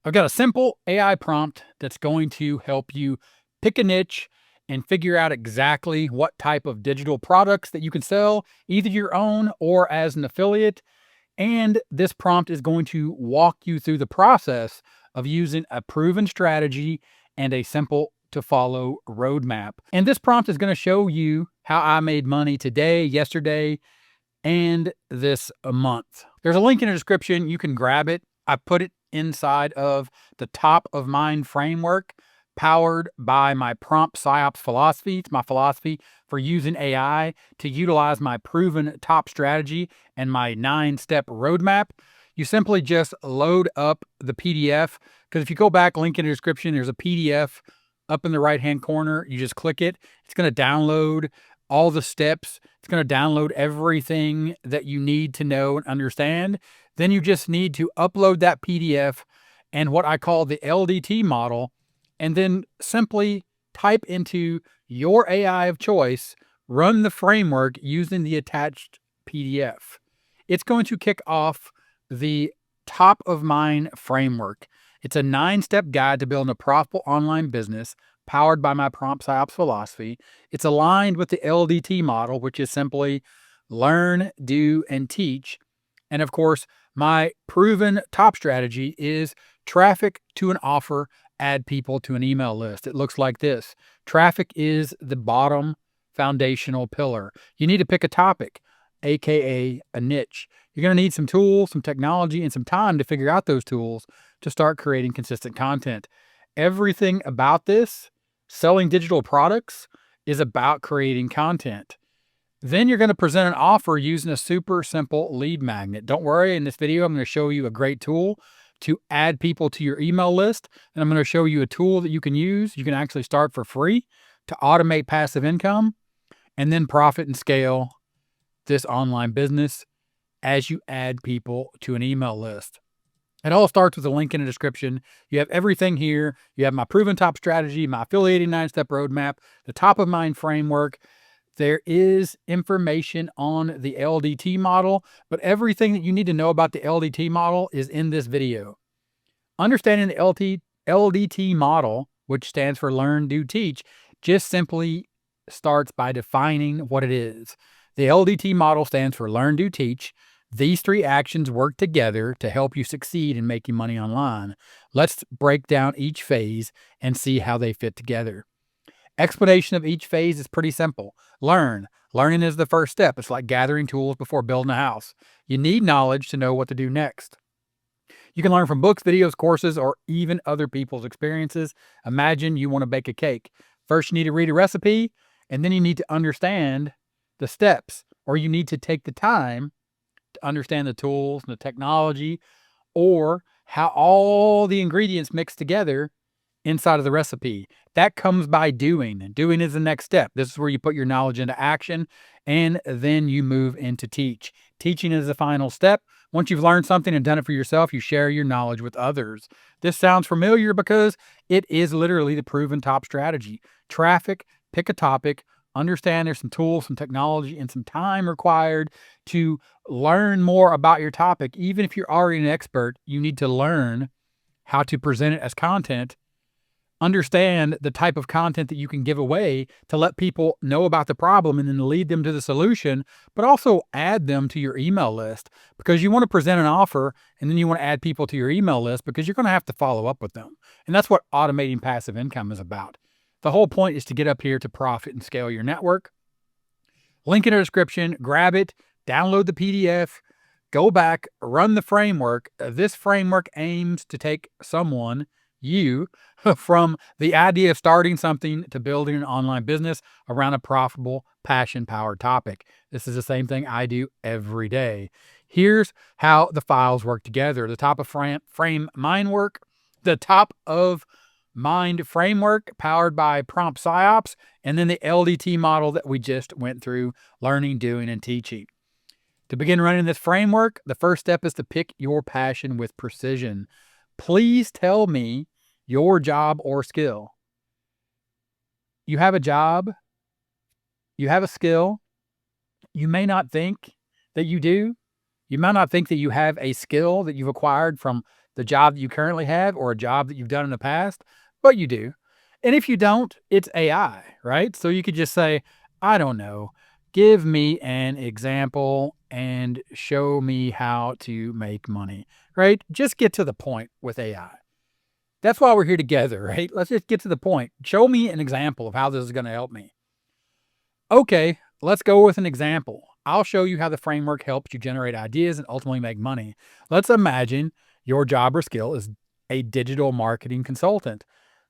I've got a simple AI prompt that's going to help you pick a niche and figure out exactly what type of digital products that you can sell, either your own or as an affiliate. And this prompt is going to walk you through the process of using a proven strategy and a simple to follow roadmap. And this prompt is going to show you how I made money today, yesterday, and this month. There's a link in the description. You can grab it. I put it inside of the Top of Mind framework powered by my prompt PsyOps philosophy. It's my philosophy for using AI to utilize my proven top strategy and my 9-step roadmap. You simply just load up the PDF, because if you go back, link in the description, there's a PDF up in the right-hand corner. You just click it. It's going to download all the steps. It's going to download everything that you need to know and understand. Then you just need to upload that PDF and what I call the LDT model, and then simply type into your AI of choice, run the framework using the attached PDF. It's going to kick off the Top of Mind framework. It's a 9-step guide to building a profitable online business powered by my prompt PsyOps philosophy. It's aligned with the LDT model, which is simply learn, do, and teach. And of course, my proven top strategy is traffic to an offer, add people to an email list. It looks like this. Traffic is the bottom foundational pillar. You need to pick a topic, aka a niche. You're going to need some tools, some technology, and some time to figure out those tools to start creating consistent content. Everything about this, selling digital products, is about creating content. Then you're going to present an offer using a super simple lead magnet. Don't worry, in this video, I'm going to show you a great tool to add people to your email list. And I'm going to show you a tool that you can use. You can actually start for free to automate passive income and then profit and scale this online business as you add people to an email list. It all starts with a link in the description. You have everything here. You have my proven top strategy, my affiliating 9-step roadmap, the Top of Mind framework. There is information on the LDT model, but everything that you need to know about the LDT model is in this video. Understanding the LDT model, which stands for Learn, Do, Teach, just simply starts by defining what it is. The LDT model stands for Learn, Do, Teach. These 3 actions work together to help you succeed in making money online. Let's break down each phase and see how they fit together. Explanation of each phase is pretty simple. Learn. Learning is the first step. It's like gathering tools before building a house. You need knowledge to know what to do next. You can learn from books, videos, courses, or even other people's experiences. Imagine you want to bake a cake. First, you need to read a recipe, and then you need to understand the steps, or you need to take the time to understand the tools and the technology, or how all the ingredients mix together inside of the recipe. That comes by doing, and doing is the next step. This is where you put your knowledge into action, and then you move into teach. Teaching is the final step. Once you've learned something and done it for yourself, you share your knowledge with others. This sounds familiar because it is literally the proven top strategy. Traffic, pick a topic, understand there's some tools, some technology, and some time required to learn more about your topic. Even if you're already an expert, you need to learn how to present it as content. Understand the type of content that you can give away to let people know about the problem and then lead them to the solution, but also add them to your email list, because you want to present an offer and then you want to add people to your email list because you're going to have to follow up with them. And that's what automating passive income is about. The whole point is to get up here to profit and scale your network. Link in the description, grab it, download the PDF, go back, run the framework. This framework aims to take someone, you, from the idea of starting something to building an online business around a profitable, passion-powered topic. This is the same thing I do every day. Here's how the files work together. The Top of Mind framework powered by prompt PsyOps, and then the LDT model that we just went through, learning, doing, and teaching. To begin running this framework, the first step is to pick your passion with precision. Please tell me your job or skill. You have a job, you have a skill. You may not think that you do. You might not think that you have a skill that you've acquired from the job that you currently have or a job that you've done in the past, but you do. And if you don't, it's AI, right? So you could just say, I don't know, give me an example and show me how to make money, right? Just get to the point with AI. That's why we're here together, right? Let's just get to the point. Show me an example of how this is going to help me. Okay, let's go with an example. I'll show you how the framework helps you generate ideas and ultimately make money. Let's imagine your job or skill is a digital marketing consultant.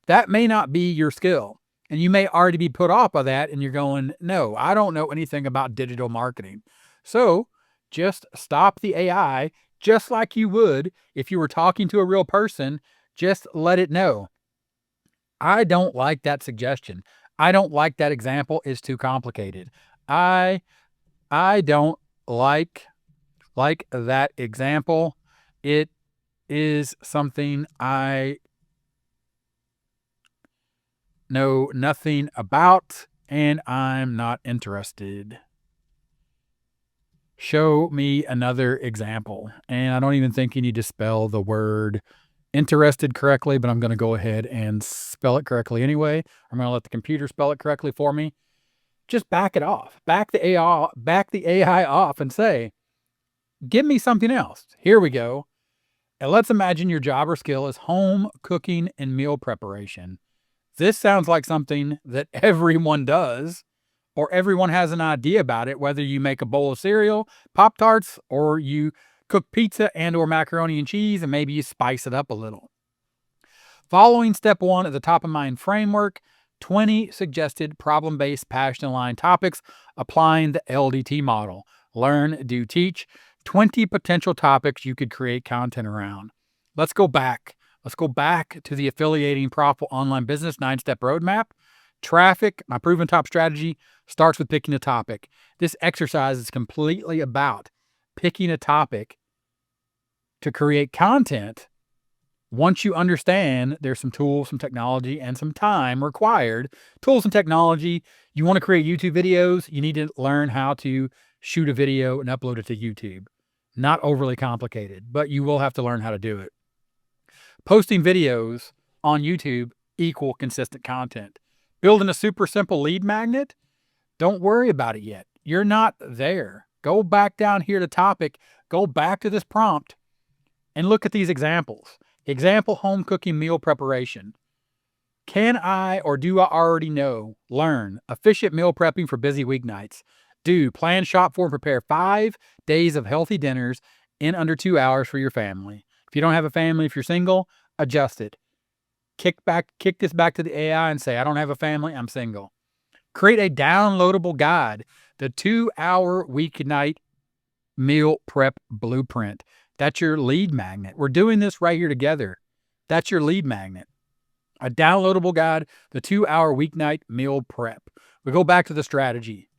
That may not be your skill. And you may already be put off by that and you're going, no, I don't know anything about digital marketing. So just stop the AI just like you would if you were talking to a real person. Just let it know. I don't like that suggestion. I don't like that example. It's too complicated. I I don't like that example. It is something I know nothing about and I'm not interested. Show me another example. And I don't even think you need to spell the word interested correctly, but I'm going to go ahead and spell it correctly anyway. I'm going to let the computer spell it correctly for me. Just back it off. Back the AI off and say, give me something else. Here we go. And let's imagine your job or skill is home cooking and meal preparation. This sounds like something that everyone does, or everyone has an idea about it, whether you make a bowl of cereal, Pop-Tarts, or you cook pizza and or macaroni and cheese, and maybe you spice it up a little. Following step 1 of the top of mind framework, 20 suggested problem-based passion-aligned topics applying the LDT model. Learn, do, teach. 20 potential topics you could create content around. Let's go back. Let's go back to the affiliating profitable online business 9-step roadmap. Traffic, my proven top strategy, starts with picking a topic. This exercise is completely about picking a topic to create content. Once you understand there's some tools, some technology, and some time required. Tools and technology, you want to create YouTube videos, you need to learn how to shoot a video and upload it to YouTube. Not overly complicated, but you will have to learn how to do it. Posting videos on YouTube equal consistent content. Building a super simple lead magnet, don't worry about it yet. You're not there. Go back down here to topic, go back to this prompt, and look at these examples. Example, home cooking meal preparation. Can I or do I already know? Learn. Efficient meal prepping for busy weeknights. Do. Plan, shop for, and prepare 5 days of healthy dinners in under 2 hours for your family. If you don't have a family, if you're single, adjust it. Kick this back to the AI and say, I don't have a family, I'm single. Create a downloadable guide, the 2-hour weeknight meal prep blueprint. That's your lead magnet. We're doing this right here together. That's your lead magnet. A downloadable guide, the 2-hour weeknight meal prep. We go back to the strategy.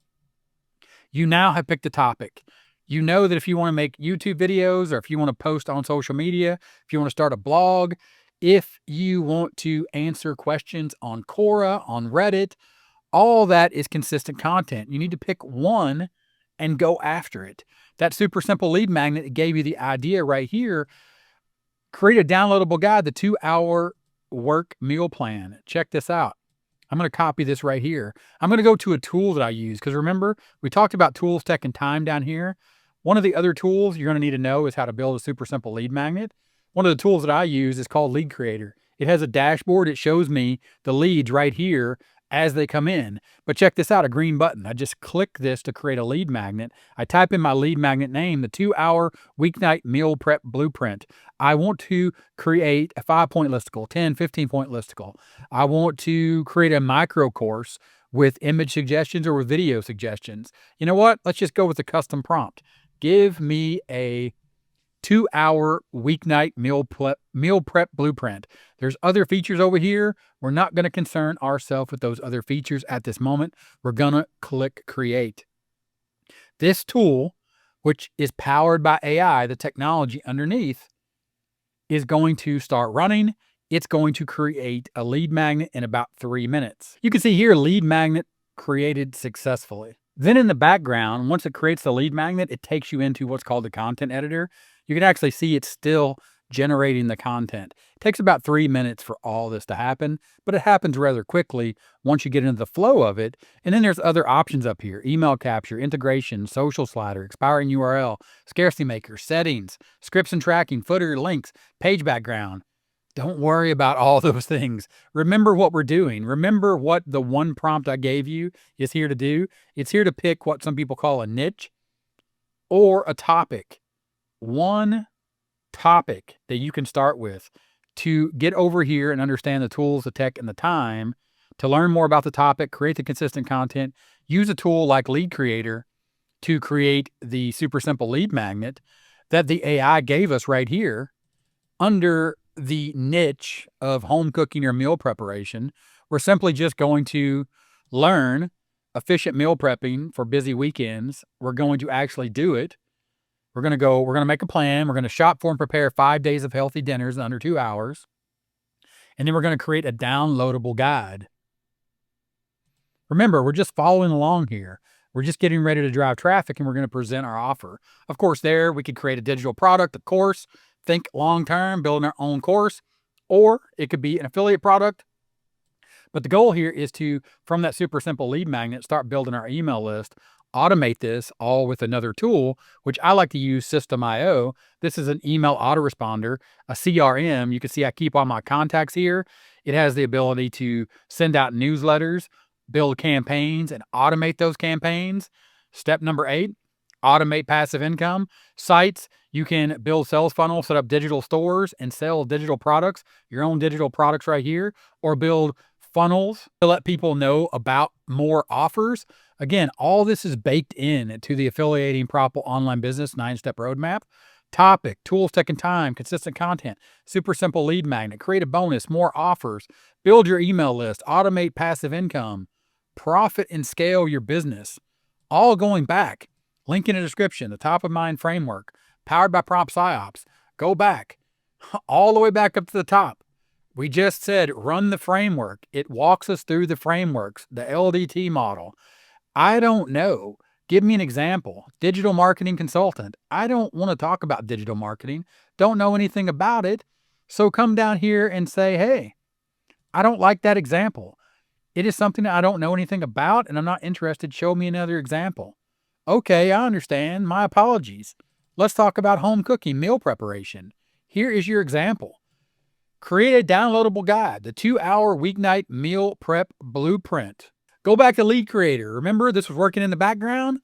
You now have picked a topic. You know that if you want to make YouTube videos, or if you want to post on social media, if you want to start a blog, if you want to answer questions on Quora, on Reddit, all that is consistent content. You need to pick one and go after it. That super simple lead magnet gave you the idea right here. Create a downloadable guide, the 2-hour work meal plan. Check this out. I'm going to copy this right here. I'm going to go to a tool that I use, because remember, we talked about tools, tech, and time down here. One of the other tools you're going to need to know is how to build a super simple lead magnet. One of the tools that I use is called Lead Creator. It has a dashboard. It shows me the leads right here as they come in. But check this out, a green button. I just click this to create a lead magnet. I type in my lead magnet name, the 2-hour weeknight meal prep blueprint. I want to create a 5-point listicle, 10, 15-point listicle. I want to create a micro course with image suggestions or with video suggestions. You know what? Let's just go with a custom prompt. Give me a 2-hour weeknight meal prep blueprint. There's other features over here. We're not going to concern ourselves with those other features at this moment. We're going to click create. This tool, which is powered by AI, the technology underneath, is going to start running. It's going to create a lead magnet in about 3 minutes. You can see here, lead magnet created successfully. Then in the background, once it creates the lead magnet, it takes you into what's called the content editor. You can actually see it's still generating the content. It takes about 3 minutes for all this to happen, but it happens rather quickly once you get into the flow of it. And then there's other options up here: email capture, integration, social slider, expiring URL, scarcity maker, settings, scripts and tracking, footer, links, page background. Don't worry about all those things. Remember what we're doing. Remember what the one prompt I gave you is here to do. It's here to pick what some people call a niche or a topic. One topic that you can start with to get over here and understand the tools, the tech, and the time to learn more about the topic, create the consistent content, use a tool like Lead Creator to create the super simple lead magnet that the AI gave us right here under the niche of home cooking or meal preparation. We're simply just going to learn efficient meal prepping for busy weekends. We're going to actually do it. We're going to make a plan. We're going to shop for and prepare 5 days of healthy dinners in under 2 hours. And then we're going to create a downloadable guide. Remember, we're just following along here. We're just getting ready to drive traffic, and we're going to present our offer. Of course, there we could create a digital product, a course, think long-term, building our own course, or it could be an affiliate product. But the goal here is to, from that super simple lead magnet, start building our email list, automate this all with another tool, which I like to use, System.io. This is an email autoresponder, a CRM. You can see I keep all my contacts here. It has the ability to send out newsletters, build campaigns, and automate those campaigns. Step number 8, automate passive income. Sites, you can build sales funnels, set up digital stores, and sell digital products, your own digital products right here, or build funnels to let people know about more offers. Again, all this is baked in to the Affiliating Profitable Online Business 9-step roadmap. Topic, tools, tech, and time, consistent content, super simple lead magnet, create a bonus, more offers, build your email list, automate passive income, profit and scale your business. All going back. Link in the description, the top of mind framework, powered by Prompt PsyOps. Go back, all the way back up to the top. We just said run the framework. It walks us through the frameworks, the LDT model. I don't know. Give me an example. Digital marketing consultant. I don't want to talk about digital marketing. Don't know anything about it. So come down here and say, hey, I don't like that example. It is something that I don't know anything about and I'm not interested. Show me another example. Okay, I understand. My apologies. Let's talk about home cooking, meal preparation. Here is your example. Create a downloadable guide, the 2-hour weeknight meal prep blueprint. Go back to Lead Creator. Remember, this was working in the background?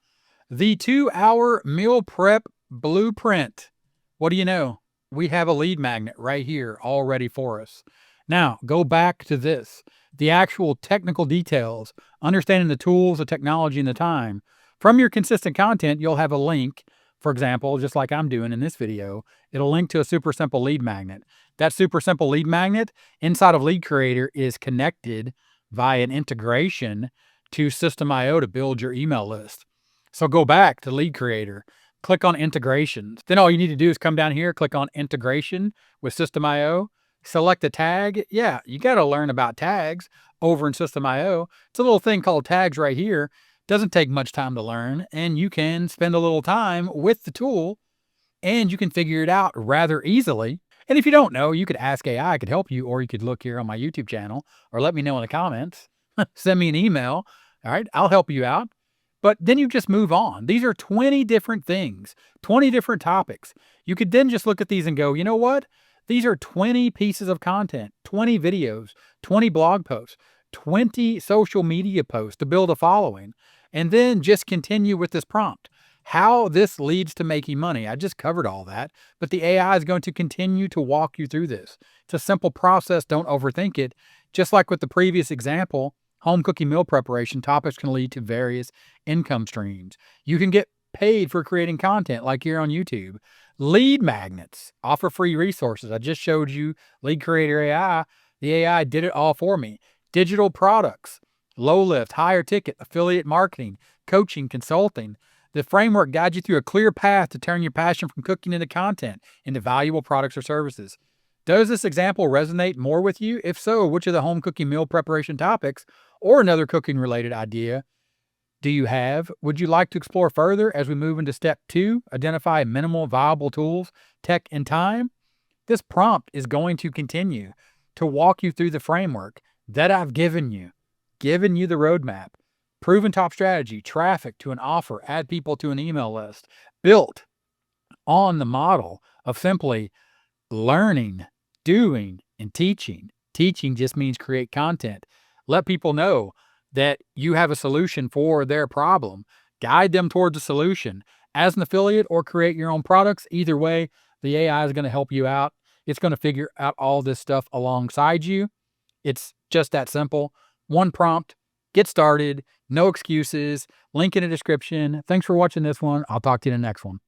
The 2-hour meal prep blueprint. What do you know? We have a lead magnet right here all ready for us. Now, go back to this. The actual technical details, understanding the tools, the technology, and the time. From your consistent content, you'll have a link. For example, just like I'm doing in this video, it'll link to a super simple lead magnet. That super simple lead magnet inside of Lead Creator is connected via an integration to System.io to build your email list. So go back to Lead Creator, click on integrations. Then all you need to do is come down here, click on integration with System.io, select a tag. Yeah, you got to learn about tags over in System.io. It's a little thing called tags right here. Doesn't take much time to learn, and you can spend a little time with the tool and you can figure it out rather easily. And if you don't know, you could ask AI, I could help you, or you could look here on my YouTube channel or let me know in the comments. Send me an email. All right, I'll help you out. But then you just move on. These are 20 different things, 20 different topics. You could then just look at these and go, you know what? These are 20 pieces of content, 20 videos, 20 blog posts, 20 social media posts to build a following, and then just continue with this prompt. How this leads to making money. I just covered all that, but the AI is going to continue to walk you through this. It's a simple process. Don't overthink it. Just like with the previous example, home cooking meal preparation topics can lead to various income streams. You can get paid for creating content like here on YouTube. Lead magnets offer free resources. I just showed you Lead Creator AI. The AI did it all for me. Digital products, low lift, higher ticket, affiliate marketing, coaching, consulting. The framework guides you through a clear path to turn your passion from cooking into content, into valuable products or services. Does this example resonate more with you? If so, which of the home cooking meal preparation topics or another cooking related idea do you have? Would you like to explore further as we move into step 2, identify minimal viable tools, tech, and time? This prompt is going to continue to walk you through the framework that I've given you the roadmap, proven top strategy, traffic to an offer, add people to an email list, built on the model of simply learning, doing, and teaching. Teaching just means create content. Let people know that you have a solution for their problem. Guide them towards a solution as an affiliate or create your own products. Either way, the AI is going to help you out. It's going to figure out all this stuff alongside you. It's just that simple. One prompt, get started, no excuses. Link in the description. Thanks for watching this one. I'll talk to you in the next one.